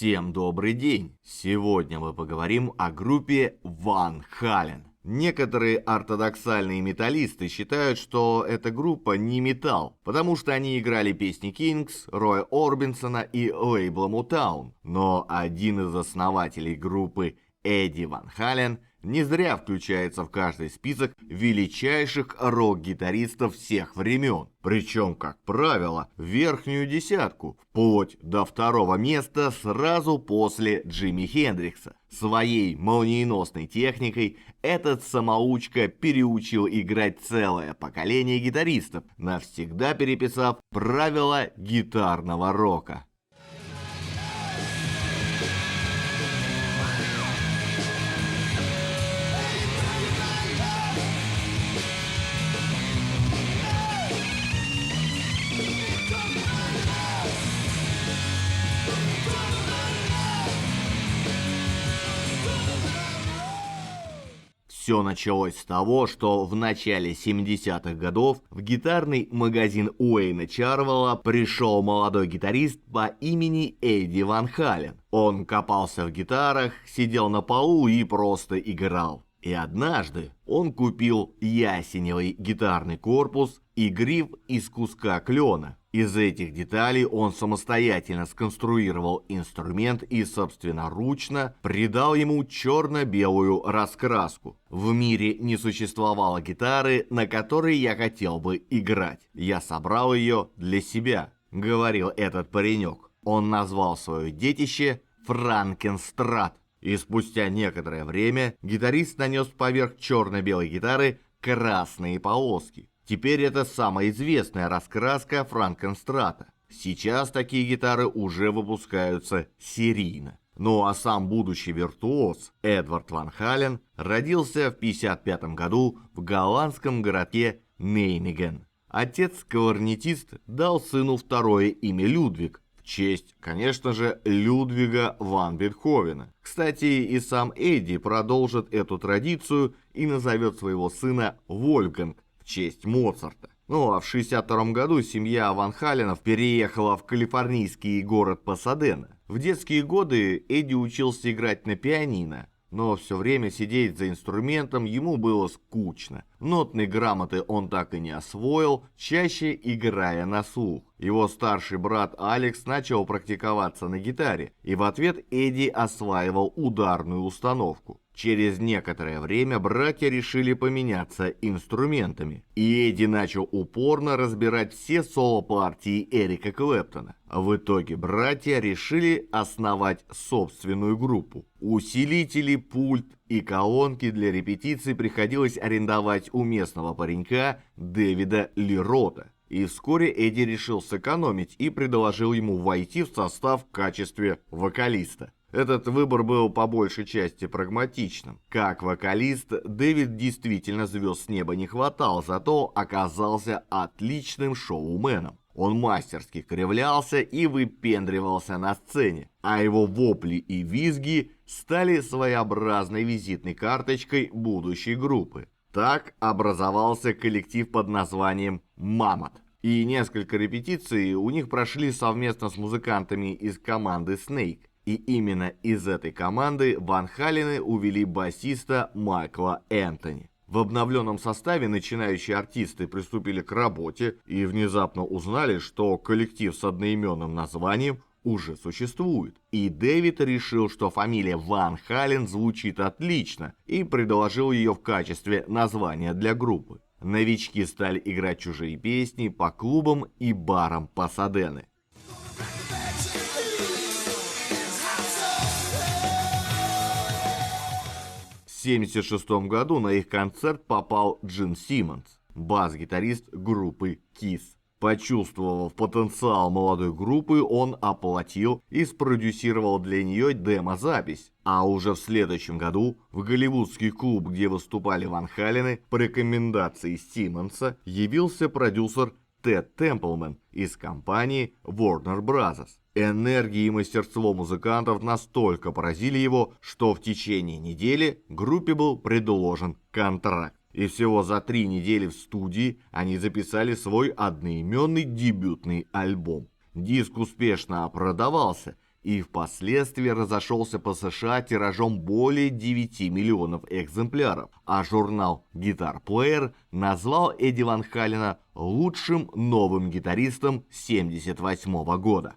Всем добрый день! Сегодня мы поговорим о группе Ван Хален. Некоторые ортодоксальные металлисты считают, что эта группа не металл, потому что они играли песни Кингс, Роя Орбисона и лейбла Motown. Но один из основателей группы, Эдди Ван Хален, не зря включается в каждый список величайших рок-гитаристов всех времен. Причем, как правило, в верхнюю десятку, вплоть до второго места сразу после Джимми Хендрикса. Своей молниеносной техникой этот самоучка переучил играть целое поколение гитаристов, навсегда переписав правила гитарного рока. Все началось с того, что в начале 70-х годов в гитарный магазин Уэйна Чарвелла пришел молодой гитарист по имени Эдди Ван Хален. Он копался в гитарах, сидел на полу и просто играл. И однажды он купил ясеневый гитарный корпус и гриф из куска клена. Из этих деталей он самостоятельно сконструировал инструмент и собственноручно придал ему черно-белую раскраску. В мире не существовало гитары, на которой я хотел бы играть. Я собрал ее для себя, говорил этот паренек. Он назвал свое детище Франкенстрат. И спустя некоторое время гитарист нанес поверх черно-белой гитары красные полоски. Теперь это самая известная раскраска Франкенстрата. Сейчас такие гитары уже выпускаются серийно. Ну а сам будущий виртуоз Эдвард Ван Хален родился в 1955 году в голландском городке Неймеген. Отец-кларнетист дал сыну второе имя Людвиг, в честь, конечно же, Людвига ван Бетховена. Кстати, и сам Эдди продолжит эту традицию и назовет своего сына Вольфганг, в честь Моцарта. Ну а в 1962 году семья Ван Халенов переехала в калифорнийский город Пасадена. В детские годы Эдди учился играть на пианино, но все время сидеть за инструментом ему было скучно. Нотной грамоты он так и не освоил, чаще играя на слух. Его старший брат Алекс начал практиковаться на гитаре, и в ответ Эдди осваивал ударную установку. Через некоторое время братья решили поменяться инструментами, и Эдди начал упорно разбирать все соло-партии Эрика Клэптона. В итоге братья решили основать собственную группу. Усилители, пульт и колонки для репетиций приходилось арендовать у местного паренька Дэвида Ли Рота. И вскоре Эдди решил сэкономить и предложил ему войти в состав в качестве вокалиста. Этот выбор был по большей части прагматичным. Как вокалист, Дэвид действительно звезд с неба не хватал, зато оказался отличным шоуменом. Он мастерски кривлялся и выпендривался на сцене, а его вопли и визги стали своеобразной визитной карточкой будущей группы. Так образовался коллектив под названием «Маммот». И несколько репетиций у них прошли совместно с музыкантами из команды Snake. И именно из этой команды Ван Халены увели басиста Майкла Энтони. В обновленном составе начинающие артисты приступили к работе и внезапно узнали, что коллектив с одноименным названием уже существует. И Дэвид решил, что фамилия Ван Хален звучит отлично, и предложил ее в качестве названия для группы. Новички стали играть чужие песни по клубам и барам Пасадены. В 1976 году на их концерт попал Джин Симмонс, бас-гитарист группы Kiss. Почувствовав потенциал молодой группы, он оплатил и спродюсировал для нее демозапись. А уже в следующем году в голливудский клуб, где выступали Ван Халены, по рекомендации Симмонса явился продюсер Тед Темплман из компании Warner Bros. Энергия и мастерство музыкантов настолько поразили его, что в течение недели группе был предложен контракт. И всего за 3 недели в студии они записали свой одноименный дебютный альбом. Диск успешно продавался, и впоследствии разошелся по США тиражом более 9 миллионов экземпляров, а журнал Guitar Player назвал Эдди Ван Халена лучшим новым гитаристом 1978 года.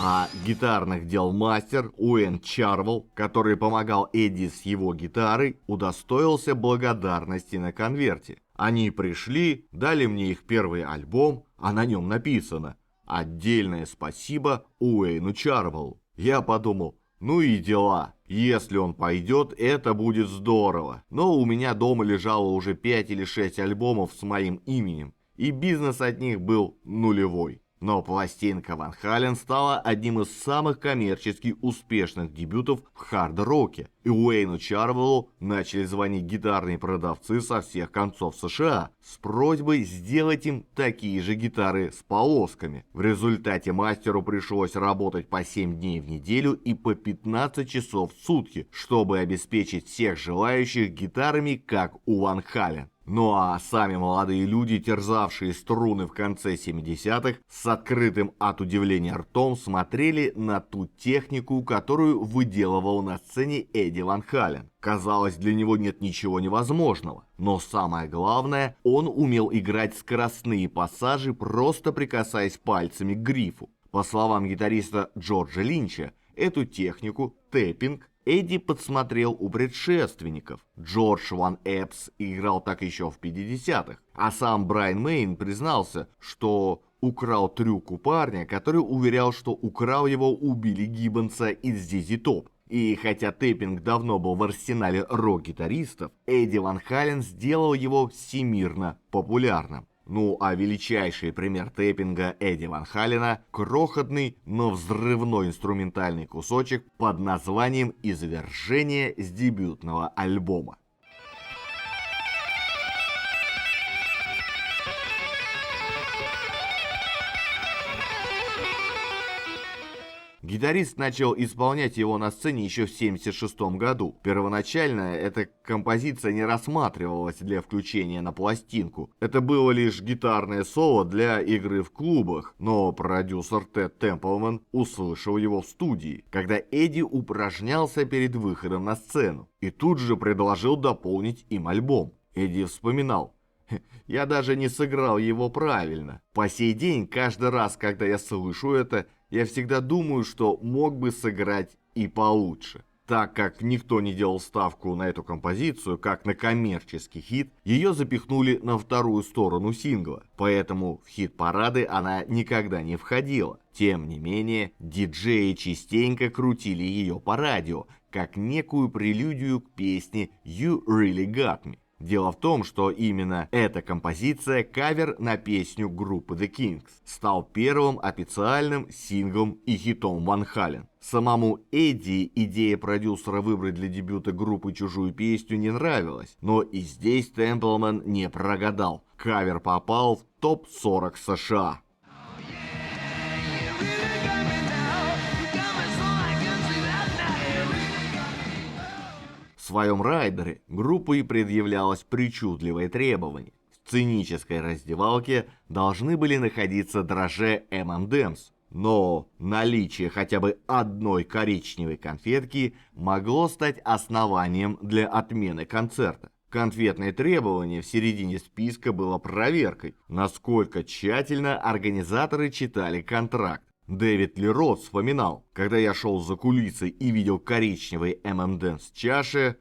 А гитарных дел мастер Уэйн Чарвелл, который помогал Эдди с его гитарой, удостоился благодарности на конверте. Они пришли, дали мне их первый альбом, а на нем написано «Отдельное спасибо Уэйну Чарвеллу». Я подумал, ну и дела. Если он пойдет, это будет здорово. Но у меня дома лежало уже 5 или 6 альбомов с моим именем, и бизнес от них был нулевой. Но пластинка Ван Хален стала одним из самых коммерчески успешных дебютов в хард-роке, и Уэйну Чарвеллу начали звонить гитарные продавцы со всех концов США с просьбой сделать им такие же гитары с полосками. В результате мастеру пришлось работать по 7 дней в неделю и по 15 часов в сутки, чтобы обеспечить всех желающих гитарами, как у Ван Хален. Ну а сами молодые люди, терзавшие струны в конце 70-х, с открытым от удивления ртом смотрели на ту технику, которую выделывал на сцене Эдди Ван Хален. Казалось, для него нет ничего невозможного. Но самое главное, он умел играть скоростные пассажи, просто прикасаясь пальцами к грифу. По словам гитариста Джорджа Линча, эту технику, тэппинг, Эдди подсмотрел у предшественников. Джордж Ван Эпс играл так еще в 50-х. А сам Брайан Мэйн признался, что украл трюк у парня, который уверял, что украл его у Билли Гиббонса из ZZ Top. И хотя тэппинг давно был в арсенале рок-гитаристов, Эдди Ван Хален сделал его всемирно популярным. Ну а величайший пример тэппинга Эдди Ван Халена – крохотный, но взрывной инструментальный кусочек под названием «Извержение» с дебютного альбома. Гитарист начал исполнять его на сцене еще в 1976 году. Первоначально эта композиция не рассматривалась для включения на пластинку. Это было лишь гитарное соло для игры в клубах, но продюсер Тед Темплман услышал его в студии, когда Эдди упражнялся перед выходом на сцену, и тут же предложил дополнить им альбом. Эдди вспоминал: «Я даже не сыграл его правильно. По сей день, каждый раз, когда я слышу это, я всегда думаю, что мог бы сыграть и получше». Так как никто не делал ставку на эту композицию как на коммерческий хит, ее запихнули на вторую сторону сингла, поэтому в хит-парады она никогда не входила. Тем не менее, диджеи частенько крутили ее по радио, как некую прелюдию к песне «You Really Got Me». Дело в том, что именно эта композиция, кавер на песню группы The Kings, стал первым официальным синглом и хитом Ван Хален. Самому Эдди идея продюсера выбрать для дебюта группы чужую песню не нравилась, но и здесь Темплман не прогадал. Кавер попал в топ-40 США. В своем райдере группой предъявлялось причудливое требование. В сценической раздевалке должны были находиться дрожжи M&M's, но наличие хотя бы одной коричневой конфетки могло стать основанием для отмены концерта. Конфетное требование в середине списка было проверкой, насколько тщательно организаторы читали контракт. Дэвид Ли Рот вспоминал: когда я шел за кулисы и видел коричневый M&M's чаши,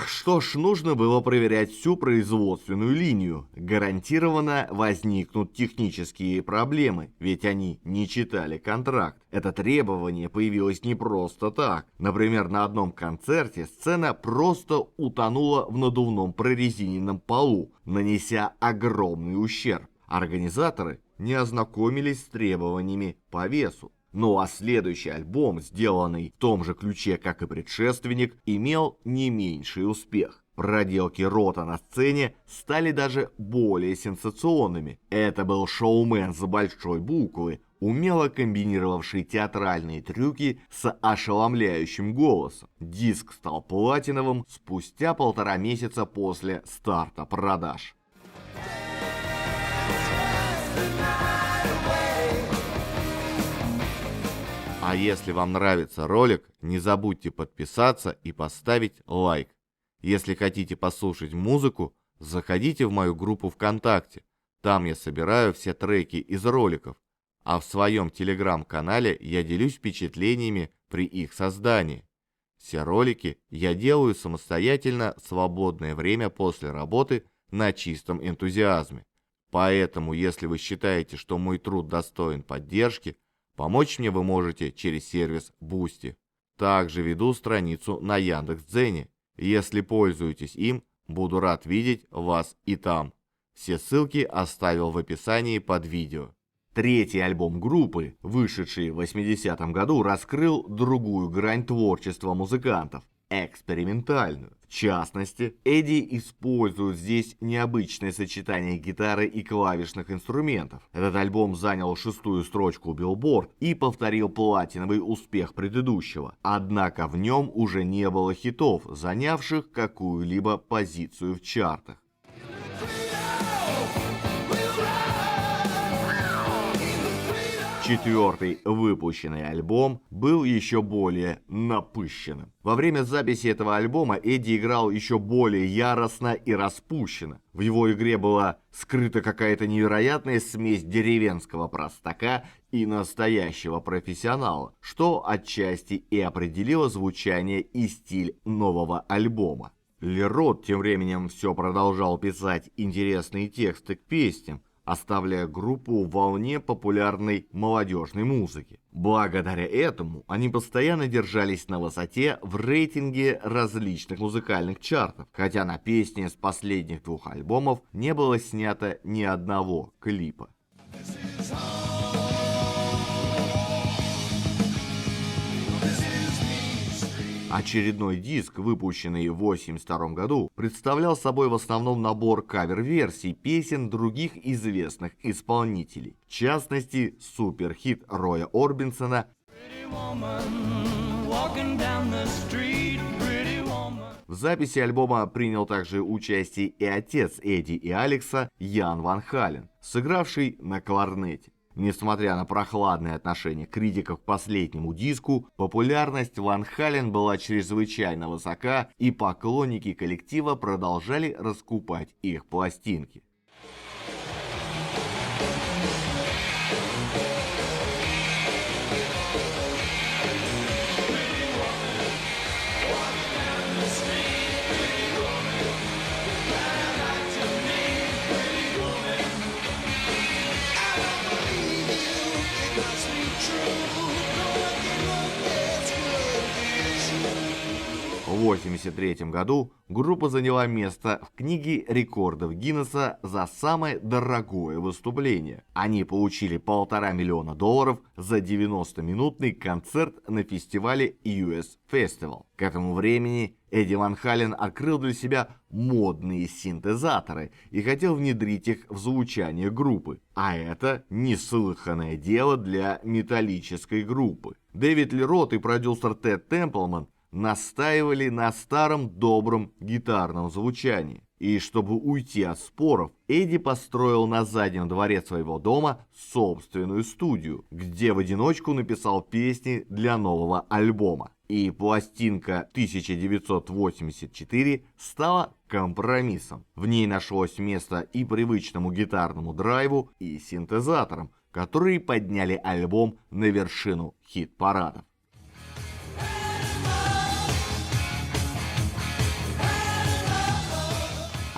что ж, нужно было проверять всю производственную линию. Гарантированно возникнут технические проблемы, ведь они не читали контракт. Это требование появилось не просто так. Например, на одном концерте сцена просто утонула в надувном прорезиненном полу, нанеся огромный ущерб. Организаторы не ознакомились с требованиями по весу. Ну а следующий альбом, сделанный в том же ключе, как и предшественник, имел не меньший успех. Проделки Рота на сцене стали даже более сенсационными. Это был шоумен с большой буквы, умело комбинировавший театральные трюки с ошеломляющим голосом. Диск стал платиновым спустя 1,5 месяца после старта продаж. А если вам нравится ролик, не забудьте подписаться и поставить лайк. Если хотите послушать музыку, заходите в мою группу ВКонтакте. Там я собираю все треки из роликов. А в своем телеграм-канале я делюсь впечатлениями при их создании. Все ролики я делаю самостоятельно в свободное время после работы на чистом энтузиазме. Поэтому, если вы считаете, что мой труд достоин поддержки, помочь мне вы можете через сервис Boosty. Также веду страницу на Яндекс.Дзене. Если пользуетесь им, буду рад видеть вас и там. Все ссылки оставил в описании под видео. Третий альбом группы, вышедший в 80-м году, раскрыл другую грань творчества музыкантов – экспериментальную. В частности, Эдди использует здесь необычное сочетание гитары и клавишных инструментов. Этот альбом занял 6-ю строчку Billboard и повторил платиновый успех предыдущего. Однако в нем уже не было хитов, занявших какую-либо позицию в чартах. Четвертый выпущенный альбом был еще более напыщенным. Во время записи этого альбома Эдди играл еще более яростно и распущенно. В его игре была скрыта какая-то невероятная смесь деревенского простака и настоящего профессионала, что отчасти и определило звучание и стиль нового альбома. Лерот тем временем все продолжал писать интересные тексты к песням, оставляя группу в волне популярной молодежной музыки. Благодаря этому они постоянно держались на высоте в рейтинге различных музыкальных чартов, хотя на песни с последних 2 альбомов не было снято ни одного клипа. Очередной диск, выпущенный в 1982 году, представлял собой в основном набор кавер-версий песен других известных исполнителей. В частности, суперхит Роя Орбисона В записи альбома принял также участие и отец Эдди и Алекса Ян Ван Хален, сыгравший на кларнете. Несмотря на прохладное отношение критиков к последнему диску, популярность Ван Хален была чрезвычайно высока, и поклонники коллектива продолжали раскупать их пластинки. В 1983 году группа заняла место в книге рекордов Гиннесса за самое дорогое выступление. Они получили $1,5 миллиона за 90-минутный концерт на фестивале US Festival. К этому времени Эдди Ван Хален открыл для себя модные синтезаторы и хотел внедрить их в звучание группы. А это неслыханное дело для металлической группы. Дэвид Лерот и продюсер Тед Темплман настаивали на старом добром гитарном звучании. И чтобы уйти от споров, Эдди построил на заднем дворе своего дома собственную студию, где в одиночку написал песни для нового альбома. И пластинка 1984 стала компромиссом. В ней нашлось место и привычному гитарному драйву, и синтезаторам, которые подняли альбом на вершину хит-парадов.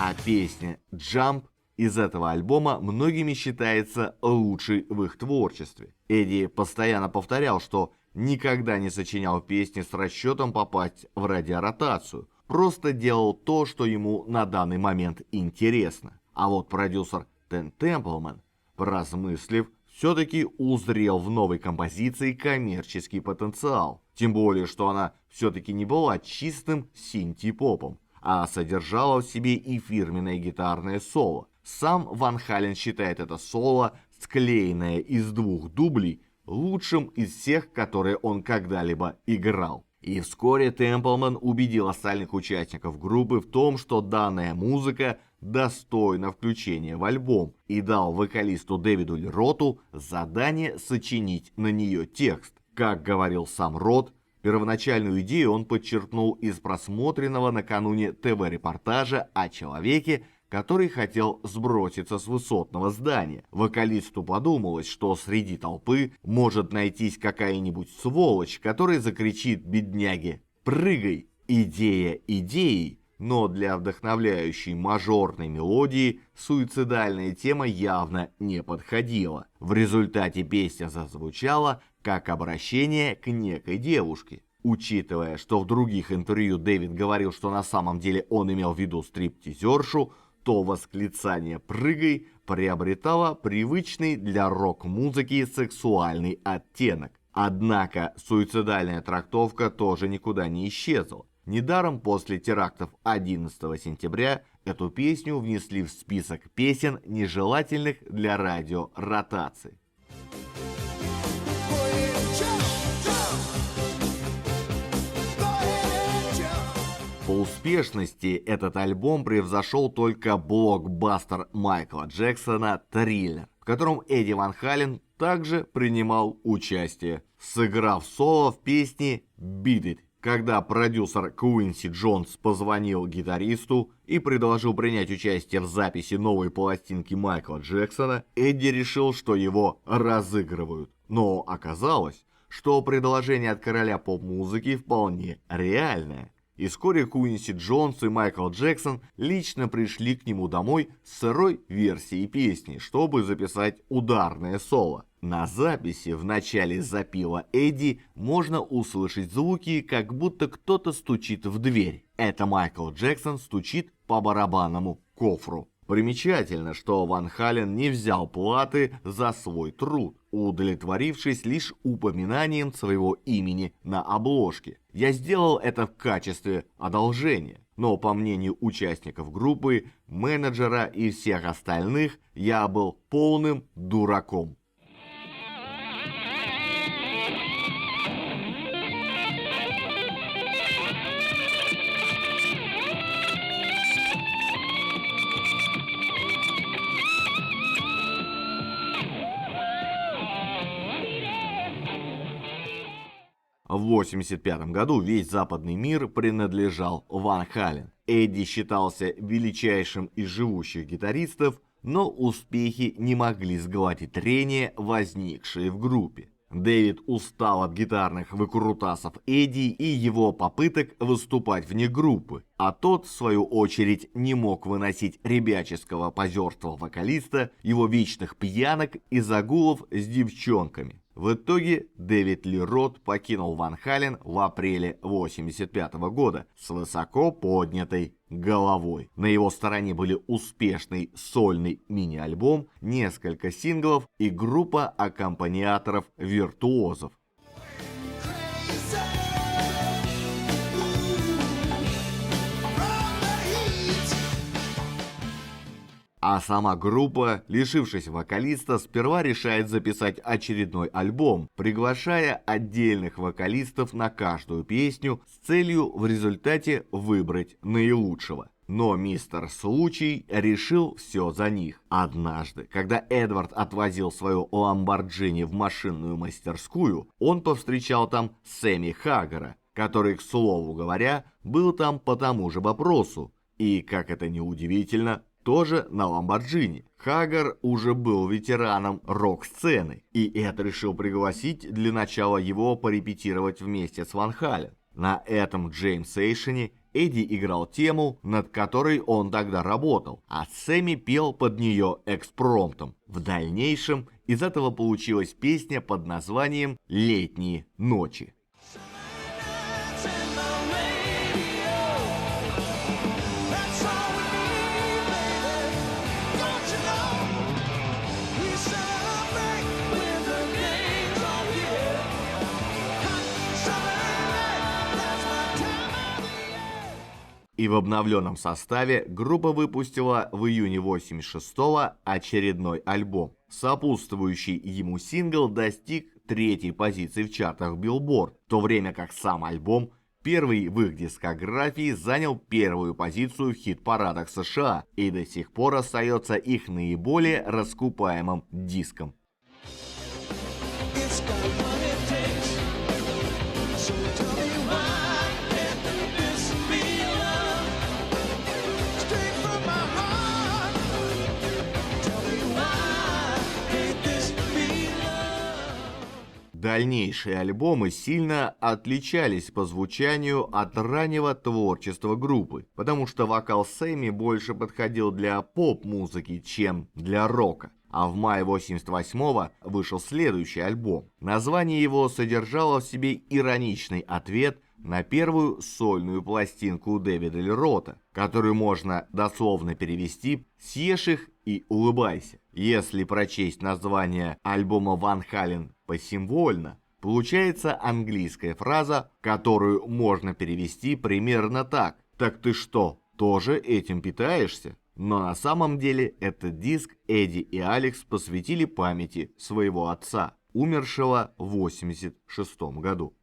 А песня «Jump» из этого альбома многими считается лучшей в их творчестве. Эдди постоянно повторял, что никогда не сочинял песни с расчетом попасть в радиоротацию, просто делал то, что ему на данный момент интересно. А вот продюсер Тед Темплман, поразмыслив, все-таки узрел в новой композиции коммерческий потенциал. Тем более, что она все-таки не была чистым синти-попом, а содержала в себе и фирменное гитарное соло. Сам Ван Хален считает это соло, склеенное из 2 дублей, лучшим из всех, которые он когда-либо играл. И вскоре Темплман убедил остальных участников группы в том, что данная музыка достойна включения в альбом, и дал вокалисту Дэвиду Лероту задание сочинить на нее текст. К Как говорил сам Рот, первоначальную идею он подчеркнул из просмотренного накануне ТВ-репортажа о человеке, который хотел сброситься с высотного здания. Вокалисту подумалось, что среди толпы может найтись какая-нибудь сволочь, которая закричит бедняге: «Прыгай!» Идея идеей, но для вдохновляющей мажорной мелодии суицидальная тема явно не подходила. В результате песня зазвучала как обращение к некой девушке. Учитывая, что в других интервью Дэвид говорил, что на самом деле он имел в виду стриптизершу, то восклицание «прыгай» приобретало привычный для рок-музыки сексуальный оттенок. Однако суицидальная трактовка тоже никуда не исчезла. Недаром после терактов 11 сентября эту песню внесли в список песен, нежелательных для радиоротации. По успешности этот альбом превзошел только блокбастер Майкла Джексона «Триллер», в котором Эдди Ван Хален также принимал участие, сыграв соло в песне «Beat It». Когда продюсер Куинси Джонс позвонил гитаристу и предложил принять участие в записи новой пластинки Майкла Джексона, Эдди решил, что его разыгрывают. Но оказалось, что предложение от короля поп-музыки вполне реальное. И вскоре Куинси Джонс и Майкл Джексон лично пришли к нему домой с сырой версией песни, чтобы записать ударное соло. На записи в начале запила Эдди можно услышать звуки, как будто кто-то стучит в дверь. Это Майкл Джексон стучит по барабанному кофру. Примечательно, что Ван Хален не взял платы за свой труд, удовлетворившись лишь упоминанием своего имени на обложке. «Я сделал это в качестве одолжения, но, по мнению участников группы, менеджера и всех остальных, я был полным дураком». В 1985 году весь западный мир принадлежал Ван Хален. Эдди считался величайшим из живущих гитаристов, но успехи не могли сгладить трения, возникшие в группе. Дэвид устал от гитарных выкрутасов Эдди и его попыток выступать вне группы, а тот, в свою очередь, не мог выносить ребяческого позерства вокалиста, его вечных пьянок и загулов с девчонками. В итоге Дэвид Ли Рот покинул Ван Хален в апреле 1985 года с высоко поднятой головой. На его стороне были успешный сольный мини-альбом, несколько синглов и группа аккомпаниаторов-виртуозов. А сама группа, лишившись вокалиста, сперва решает записать очередной альбом, приглашая отдельных вокалистов на каждую песню с целью в результате выбрать наилучшего. Но мистер Случай решил все за них. Однажды, когда Эдвард отвозил свою Ламборджини в машинную мастерскую, он повстречал там Сэмми Хаггара, который, к слову говоря, был там по тому же вопросу. И, как это ни удивительно, тоже на Ламборджини. Хаггар уже был ветераном рок-сцены, и Эд решил пригласить для начала его порепетировать вместе с Ван Хален. На этом джейм-сейшене Эдди играл тему, над которой он тогда работал, а Сэмми пел под нее экспромтом. В дальнейшем из этого получилась песня под названием «Летние ночи». И в обновленном составе группа выпустила в июне 1986-го очередной альбом. Сопутствующий ему сингл достиг 3-й позиции в чартах Billboard, в то время как сам альбом, первый в их дискографии, занял 1-ю позицию в хит-парадах США и до сих пор остается их наиболее раскупаемым диском. Дальнейшие альбомы сильно отличались по звучанию от раннего творчества группы, потому что вокал Сэмми больше подходил для поп-музыки, чем для рока. А в мае 88-го вышел следующий альбом. Название его содержало в себе ироничный ответ на первую сольную пластинку Дэвида Ли Рота, которую можно дословно перевести «Съешь их и улыбайся». Если прочесть название альбома Ван Хален посимвольно, получается английская фраза, которую можно перевести примерно так: «Так ты что, тоже этим питаешься?» Но на самом деле этот диск Эдди и Алекс посвятили памяти своего отца, умершего в 1986 году.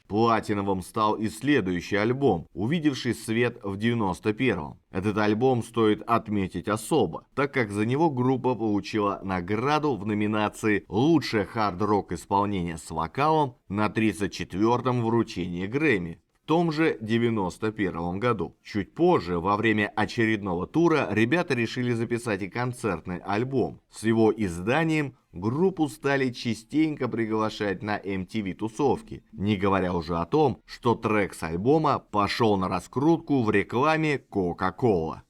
Платиновым стал и следующий альбом, увидевший свет в 91-м. Этот альбом стоит отметить особо, так как за него группа получила награду в номинации «Лучшее хард-рок исполнение с вокалом» на 34-м вручении Грэмми. В том же 91 году. Чуть позже, во время очередного тура, ребята решили записать и концертный альбом. С его изданием группу стали частенько приглашать на MTV-тусовки, не говоря уже о том, что трек с альбома пошел на раскрутку в рекламе Coca-Cola.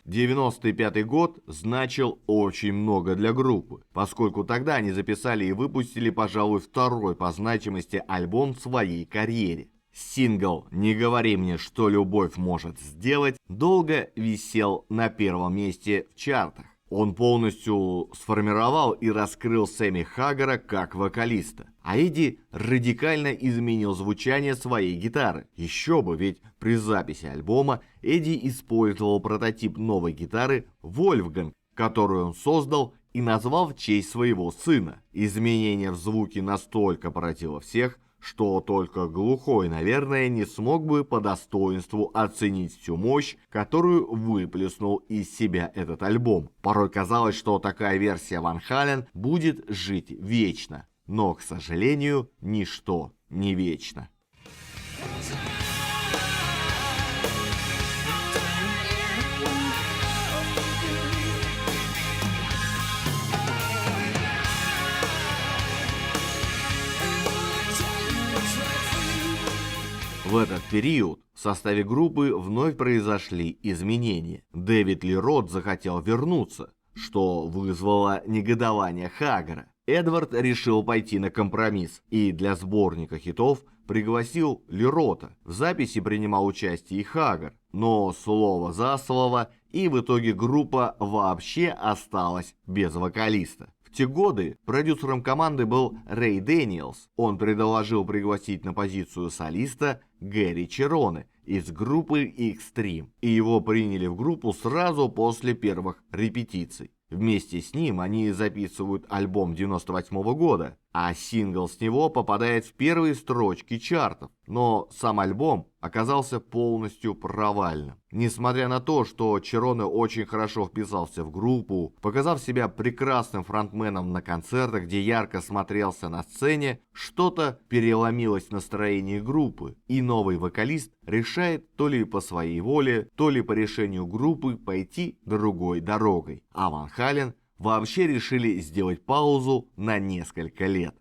95-й год значил очень много для группы, поскольку тогда они записали и выпустили, пожалуй, второй по значимости альбом в своей карьере. Сингл «Не говори мне, что любовь может сделать» долго висел на первом месте в чартах. Он полностью сформировал и раскрыл Сэмми Хаггара как вокалиста. А Эдди радикально изменил звучание своей гитары. Еще бы, ведь при записи альбома Эдди использовал прототип новой гитары Wolfgang, которую он создал и назвал в честь своего сына. Изменение в звуке настолько поразило всех, что только глухой, наверное, не смог бы по достоинству оценить всю мощь, которую выплеснул из себя этот альбом. Порой казалось, что такая версия Ван Хален будет жить вечно, но, к сожалению, ничто не вечно. В этот период в составе группы вновь произошли изменения. Дэвид Ли Рот захотел вернуться, что вызвало негодование Хаггара. Эдвард решил пойти на компромисс и для сборника хитов пригласил Ли Рота. В записи принимал участие и Хаггар, но слово за слово, и в итоге группа вообще осталась без вокалиста. В те годы продюсером команды был Рэй Дэниелс. Он предложил пригласить на позицию солиста Гэри Чероне из группы Extreme, и его приняли в группу сразу после первых репетиций. Вместе с ним они записывают альбом 98 года, а сингл с него попадает в первые строчки чартов. Но сам альбом оказался полностью провальным. Несмотря на то, что Чероне очень хорошо вписался в группу, показав себя прекрасным фронтменом на концертах, где ярко смотрелся на сцене, что-то переломилось в настроении группы, и новый вокалист решает то ли по своей воле, то ли по решению группы пойти другой дорогой. А Ван Хален вообще решили сделать паузу на несколько лет.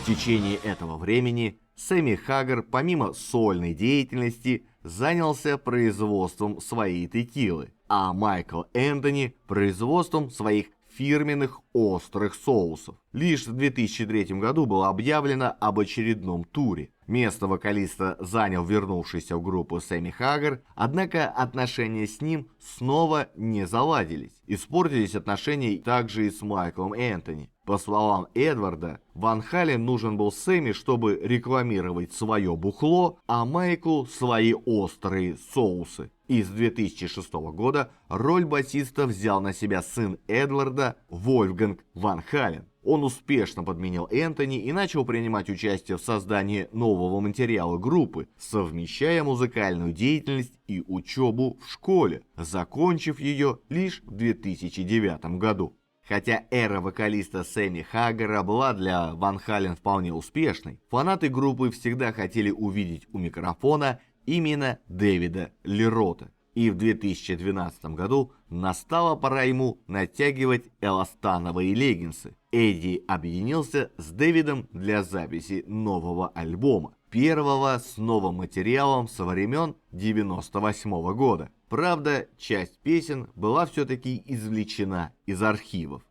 В течение этого времени Сэмми Хаггар, помимо сольной деятельности, занялся производством своей текилы. а Майкл Энтони производством своих фирменных острых соусов. Лишь в 2003 году было объявлено об очередном туре. Место вокалиста занял вернувшийся в группу Сэмми Хаггар, однако отношения с ним снова не заладились. Испортились отношения также и с Майклом Энтони. По словам Эдварда, Ван Хален нужен был Сэмми, чтобы рекламировать свое бухло, а Майклу свои острые соусы. И с 2006 года роль басиста взял на себя сын Эдварда Вольфганг Ван Хален. Он успешно подменил Энтони и начал принимать участие в создании нового материала группы, совмещая музыкальную деятельность и учебу в школе, закончив ее лишь в 2009 году. Хотя эра вокалиста Сэмми Хаггара была для Ван Хален вполне успешной, фанаты группы всегда хотели увидеть у микрофона именно Дэвида Ли Рота. И в 2012 году настала пора ему натягивать эластановые леггинсы. Эдди объединился с Дэвидом для записи нового альбома, первого с новым материалом со времен 1998 года. Правда, часть песен была все-таки извлечена из архивов.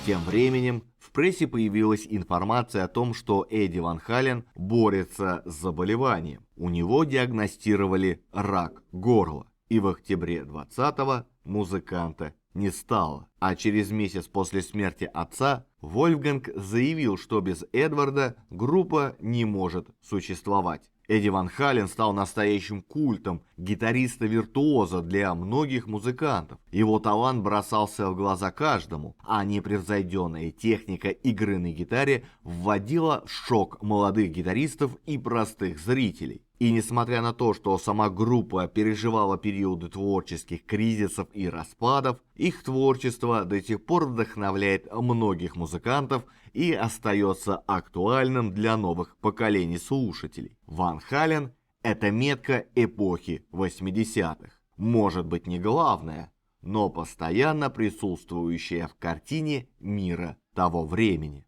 Тем временем в прессе появилась информация о том, что Эдди Ван Хален борется с заболеванием. У него диагностировали рак горла. И в октябре 2020-го музыканта не стало. А через месяц после смерти отца Вольфганг заявил, что без Эдварда группа не может существовать. Эдди Ван Хален стал настоящим культом гитариста-виртуоза для многих музыкантов. Его талант бросался в глаза каждому, а непревзойденная техника игры на гитаре вводила в шок молодых гитаристов и простых зрителей. И несмотря на то, что сама группа переживала периоды творческих кризисов и распадов, их творчество до сих пор вдохновляет многих музыкантов и остается актуальным для новых поколений слушателей. Ван Хален – это метка эпохи 80-х. Может быть, не главная, но постоянно присутствующая в картине мира того времени.